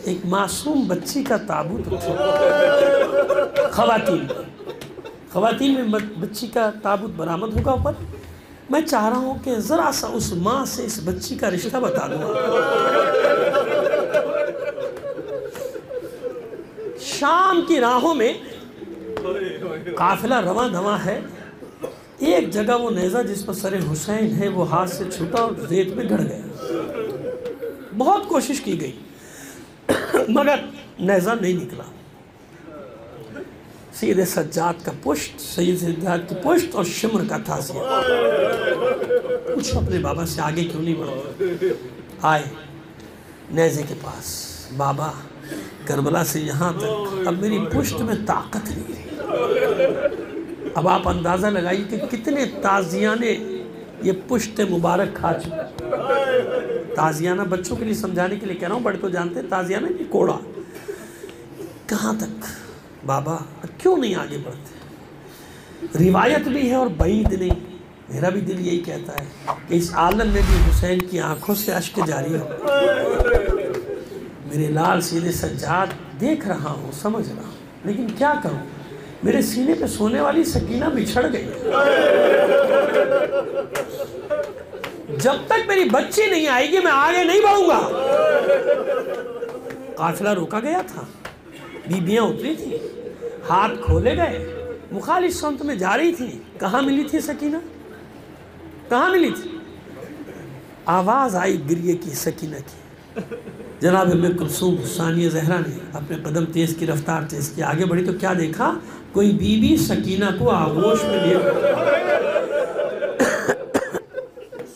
ایک معصوم بچی کا تابوت خواتین میں بچی کا تابوت برآمد ہوگا اوپر. میں چاہ رہا ہوں کہ ذرا سا اس ماں سے اس بچی کا رشتہ بتا دوں. شام کی راہوں میں قافلہ رواں دواں ہے. ایک جگہ وہ نیزہ جس پر سر حسین ہے وہ ہاتھ سے چھوٹا اور ریت میں گڑ گیا. بہت کوشش کی گئی مگر نیزہ نہیں نکلا. سید سجاد کا پشت، سید سجاد کی پشت اور شمر کا تھاسیہ. پوچھو اپنے بابا سے آگے کیوں نہیں بڑھا. آئے نیزے کے پاس. بابا کربلا سے یہاں تک اب میری پشت میں طاقت نہیں رہی. اب آپ اندازہ لگائیے کہ کتنے تازیانے یہ پشت مبارک کھا چکے. تازیانہ بچوں کے لیے سمجھانے کے لیے کہہ رہا ہوں، بڑے تو جانتے ہیں تازیانہ یہ کوڑا. کہاں تک بابا کیوں نہیں آگے بڑھتے؟ روایت بھی ہے اور بعید نہیں. میرا بھی دل یہی کہتا ہے کہ اس عالم میں بھی حسین کی آنکھوں سے اشک جاری ہو. میرے لال سید سجاد دیکھ رہا ہوں، سمجھ رہا ہوں، لیکن کیا کروں؟ میرے سینے پہ سونے والی سکینہ بچھڑ گئی. جب تک میری بچی نہیں آئے گی میں آگے نہیں بڑھوں گا. قافلہ روکا گیا تھا، بیبیاں اتری تھیں، ہاتھ کھولے گئے، مخالف سمت میں جا رہی تھی. کہاں ملی تھی سکینہ؟ کہاں ملی تھی؟ آواز آئی گریے کی سکینہ کی. جناب ام کلثوم ثانیہ زہرا نے اپنے قدم تیز کی، رفتار تیز کی، آگے بڑھی تو کیا دیکھا؟ کوئی بی بی سکینہ کو آغوش میں لیے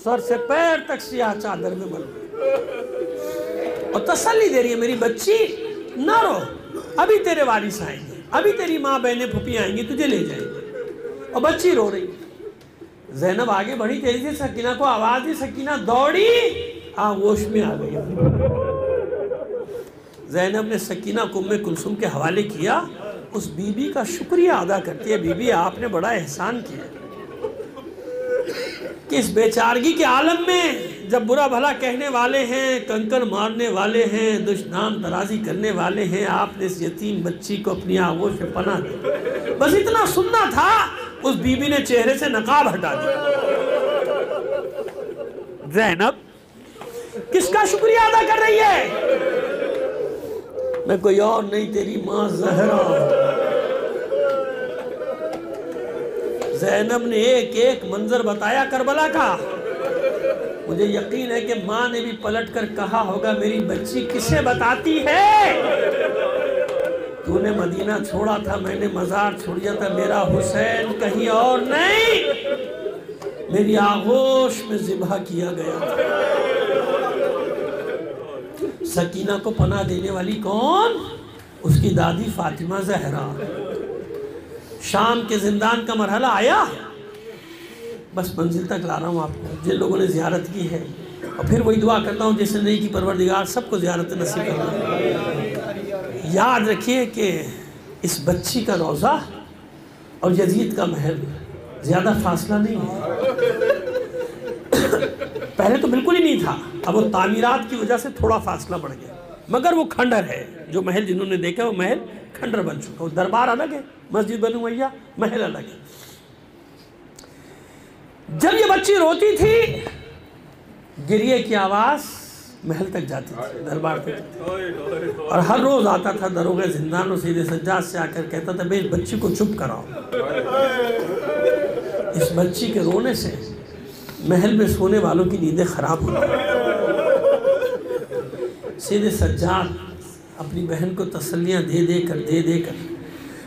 سر سے پیر تک سیاہ چادر میں مل اور تسلی دے رہی ہے، میری بچی نہ رو، ابھی تیرے وارث آئیں گے، ابھی تیری ماں بہنیں پھوپھی آئیں گی تجھے لے جائیں گے. اور بچی رو رہی. زینب آگے بڑھی، تیزی سے سکینہ کو آواز دی. سکینہ دوڑی آغوش میں آ گئی. زینب نے سکینہ کو ام کلثوم کے حوالے کیا. اس بی بی کا شکریہ ادا کرتی ہے، بی بی آپ نے بڑا احسان کیا کہ اس بیچارگی کے عالم میں جب برا بھلا کہنے والے ہیں، کنکر مارنے والے ہیں، دشنام درازی کرنے والے ہیں، آپ نے اس یتیم بچی کو اپنی آغوش میں پناہ دی. بس اتنا سننا تھا. اس بی بی نے چہرے سے نقاب ہٹا دیا. زینب کس کا شکریہ ادا کر رہی ہے؟ میں کوئی اور نہیں، تیری ماں زہرا. زینب نے ایک ایک منظر بتایا کربلا کا. مجھے یقین ہے کہ ماں نے بھی پلٹ کر کہا ہوگا میری بچی کسے بتاتی ہے؟ تو نے مدینہ چھوڑا تھا، میں نے مزار چھوڑیا تھا، میرا حسین کہیں اور نہیں، میری آغوش میں ذبح کیا گیا تھا. سکینہ کو پناہ دینے والی کون؟ اس کی دادی فاطمہ زہرا. شام کے زندان کا مرحلہ آیا. بس منزل تک لا رہا ہوں آپ کو. جن لوگوں نے زیارت کی ہے، اور پھر وہی دعا کرتا ہوں جس نے نہیں کی، پروردگار سب کو زیارت نصیب کرنا. یاد رکھیے کہ اس بچی کا روضہ اور یزید کا محل زیادہ فاصلہ نہیں ہے. پہلے تو بالکل ہی نہیں تھا، اب وہ تعمیرات کی وجہ سے تھوڑا فاصلہ بڑھ گیا، مگر وہ کھنڈر ہے. جو محل جنہوں نے دیکھا وہ محل کھنڈر بن چکا. وہ دربار الگ ہے، مسجد بنو امیہ محل الگ ہے. جب یہ بچی روتی تھی، گریے کی آواز محل تک جاتی تھی، دربار تک جاتی تھی. اور ہر روز آتا تھا دروغ زندان و سید سجاد سے آ کر کہتا تھا بھئی اس بچی کو چپ کراؤ. اس بچی کے رونے سے محل میں سونے والوں کی نیندیں خراب ہوتی. سید سجاد اپنی بہن کو تسلیاں دے کر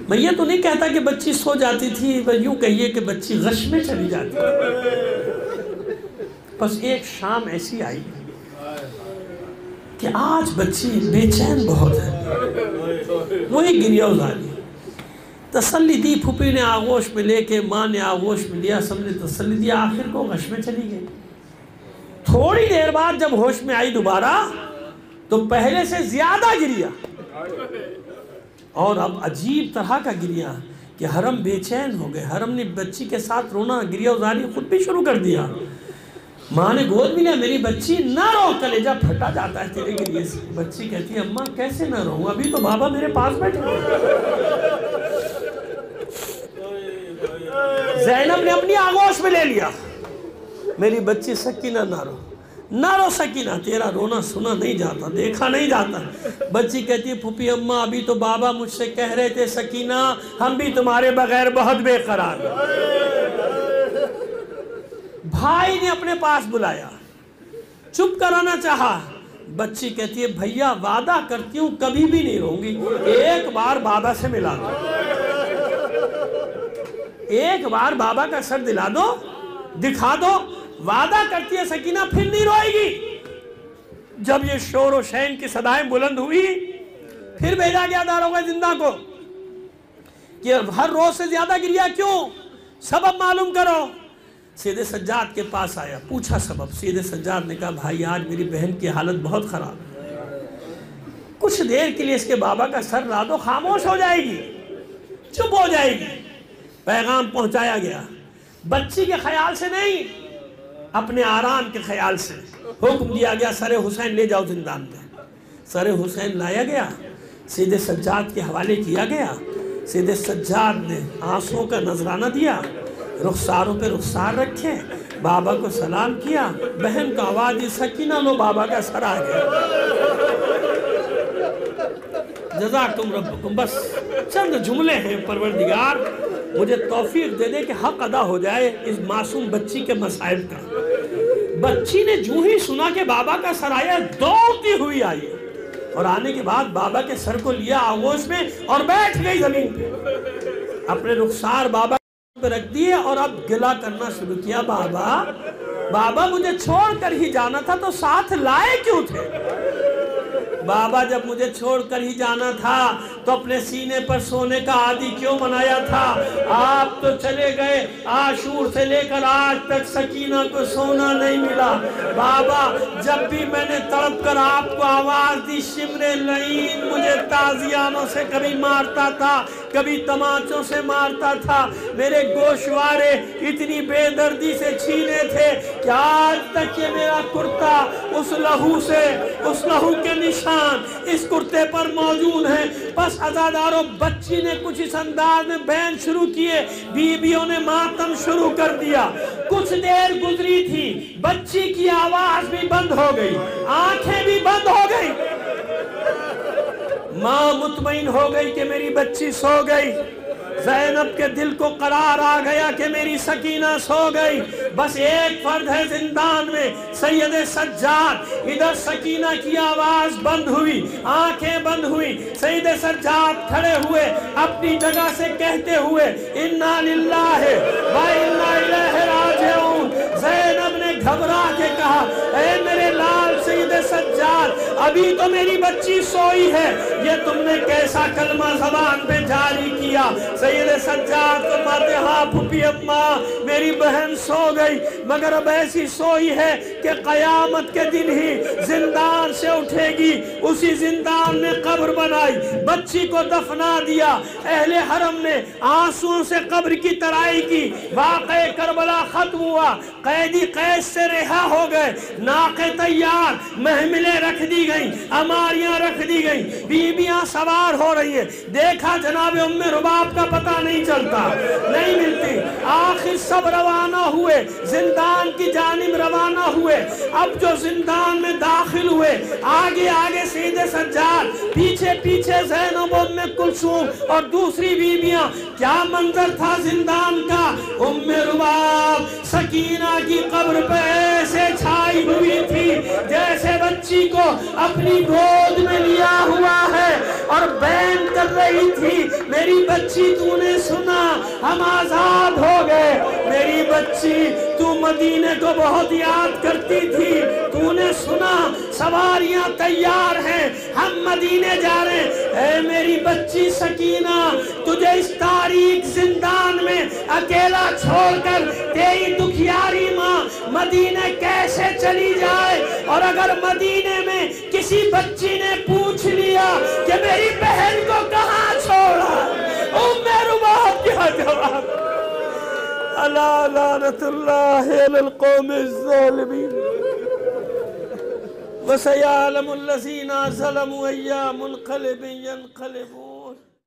میں یہ تو نہیں کہتا کہ بچی سو جاتی تھی، بس یوں کہیے کہ بچی غش میں چلی جاتی. بس ایک شام ایسی آئی کہ آج بچی بے چین بہت ہے. وہی گریہ ازاری تسلی دی. پھوپھی نے آغوش میں لے کے، ماں نے آغوش میں لیا، سب نے تسلی دیا، آخر کو غش میں چلی گئی. تھوڑی دیر بعد جب ہوش میں آئی دوبارہ تو پہلے سے زیادہ گریا، اور اب عجیب طرح کا گریا کہ حرم بے چین ہو گئے. حرم نے بچی کے ساتھ رونا، گریہ ازاری خود بھی شروع کر دیا. ماں نے گود بھی لیا, میری بچی نہ رو, کلیجہ پھٹا جاتا ہے تیرے کے لیے. بچی کہتی ہے اماں کیسے نہ رہوں, ابھی تو بابا میرے پاس بیٹھے. زینب نے اپنی آغوش میں لے لیا, میری بچی سکینہ نہ رو, نہ رو سکینہ, تیرا رونا سنا نہیں جاتا, دیکھا نہیں جاتا. بچی کہتی ہے پھوپھی اماں ابھی تو بابا مجھ سے کہہ رہے تھے سکینہ ہم بھی تمہارے بغیر بہت بے قرار ہیں. بھائی نے اپنے پاس بلایا, چپ کرانا چاہا. بچی کہتی ہے بھیا وعدہ کرتی ہوں کبھی بھی نہیں رہوں گی, ایک بار بابا سے ملا دو, ایک بار بابا کا سر دلا دو, دکھا دو. وعدہ کرتی ہے سکینہ پھر نہیں روئے گی. جب یہ شور و شین کی صدائیں بلند ہوئی, پھر بھیجا گیا داروغہ زندہ کو کہ ہر روز سے زیادہ گریا کیوں, سبب معلوم کرو. سید سجاد کے پاس آیا, پوچھا سبب. سید سجاد نے کہا بھائی آج میری بہن کی حالت بہت خراب ہے, کچھ دیر کے لیے اس کے بابا کا سر لا دو, خاموش ہو جائے گی, چپ ہو جائے گی. پیغام پہنچایا گیا, بچی کے خیال سے نہیں, اپنے آرام کے خیال سے. حکم دیا گیا سر حسین لے جاؤ زندان میں. سر حسین لایا گیا, سید سجاد کے حوالے کیا گیا. سید سجاد نے آنسوں کا نذرانہ دیا, رخساروں پہ رخسار رکھے, بابا کو سلام کیا. بہن کا آواز دی سکینہ لو بابا کا سر آ گیا. جزاکم ربکم. بس چند جملے ہیں, پروردگار مجھے توفیق دے دے کہ حق ادا ہو جائے اس معصوم بچی کے مصائب کا. بچی نے جو ہی سنا کہ بابا کا سر آیا, دوڑتی ہوئی آئی, اور آنے کے بعد بابا کے سر کو لیا آغوش میں اور بیٹھ گئی زمین پہ. اپنے رخسار بابا پہ رکھ دیے اور اب گلا کرنا شروع کیا. بابا بابا مجھے چھوڑ کر ہی جانا تھا تو ساتھ لائے کیوں تھے؟ بابا جب مجھے چھوڑ کر ہی جانا تھا تو اپنے سینے پر سونے کا عادی کیوں بنایا تھا؟ آپ تو چلے گئے, عاشور سے لے کر آج تک سکینہ کو سونا نہیں ملا. بابا جب بھی میں نے تڑپ کر آپ کو آواز دی, شمر لعین مجھے تازیانوں سے کبھی مارتا تھا, کبھی تماچوں سے مارتا تھا. میرے گوشوارے اتنی بے دردی سے چھینے تھے کہ آج تک یہ میرا کرتا اس لہو سے, اس لہو کے نشان اس کرتے پر موجود ہیں. بس عزاداروں, بچی نے کچھ اس انداز میں بیان شروع کیے, بیویوں نے ماتم شروع کر دیا. کچھ دیر گزری تھی, بچی کی آواز بھی بند ہو گئی, آنکھیں بھی بند ہو گئی. ماں مطمئن ہو گئی کہ میری بچی سو گئی. زینب کے دل کو قرار آ گیا کہ میری سکینہ سو گئی. بس ایک فرد ہے زندان میں, سید سجاد. ادھر سکینہ کی آواز بند ہوئی, آنکھیں بند ہوئی. سید سجاد کھڑے ہوئے, اپنی جگہ سے کہتے ہوئے انا للہ و انا الیہ راجعون. زینب نے گھبرا کے کہا اے میرے لال سید سجاد, ابھی تو میری بچی سوئی ہے, یہ تم نے کیسا کلمہ زبان پہ جاری کیا؟ سید سجاد فرماتے ہاں پھوپھی اماں, میری بہن سو گئی, مگر اب ایسی سوئی ہے کہ قیامت کے دن ہی زندان سے اٹھے گی. اسی زندان نے قبر بنائی, بچی کو دفنا دیا. اہل حرم نے آنسوؤں سے قبر کی ترائی کی. واقعہ کربلا ختم ہوا, قیدی قید سے رہا ہو گئے, ناقے تیار, محملیں رکھ دی گئیں, اماریاں رکھ دی گئیں, بیویاں سوار ہو رہی ہیں. دیکھا جناب ام رباب کا پتہ نہیں چلتا, نہیں ملتی. آخر سب روانہ ہوئے, زندان کی جانب روانہ ہوئے. اب جو زندان میں داخل ہوئے, آگے آگے سید سجاد, پیچھے پیچھے زینب ام کلثوم اور دوسری بیویاں. کیا منظر تھا زندان کا! ام رباب سکینہ کی قبر پہ ایسے چھائی ہوئی تھی جیسے بچی کو اپنی گود میں لیا ہوا ہے, اور بیان کر رہی تھی میری بچی تو نے سنا ہم آزاد ہو گئے, میری بچی تو مدینے کو بہت یاد کرتی تھی, تو نے سنا سواریاں تیار ہیں, ہم مدینے جا رہے ہیں. اے میری بچی سکینہ, تجھے اس تاریک زندان میں اکیلا چھوڑ کر تیری دکھیاری ماں مدینے کیسے چلی جائے؟ اور اگر مدینے میں کسی بچی نے پوچھ لیا کہ میری بہن کو کہاں چھوڑا, ام رباب کیا جواب؟ ألا لعنة الله على القوم الظالمين وسيعلم الذين ظلموا أي منقلب ينقلبون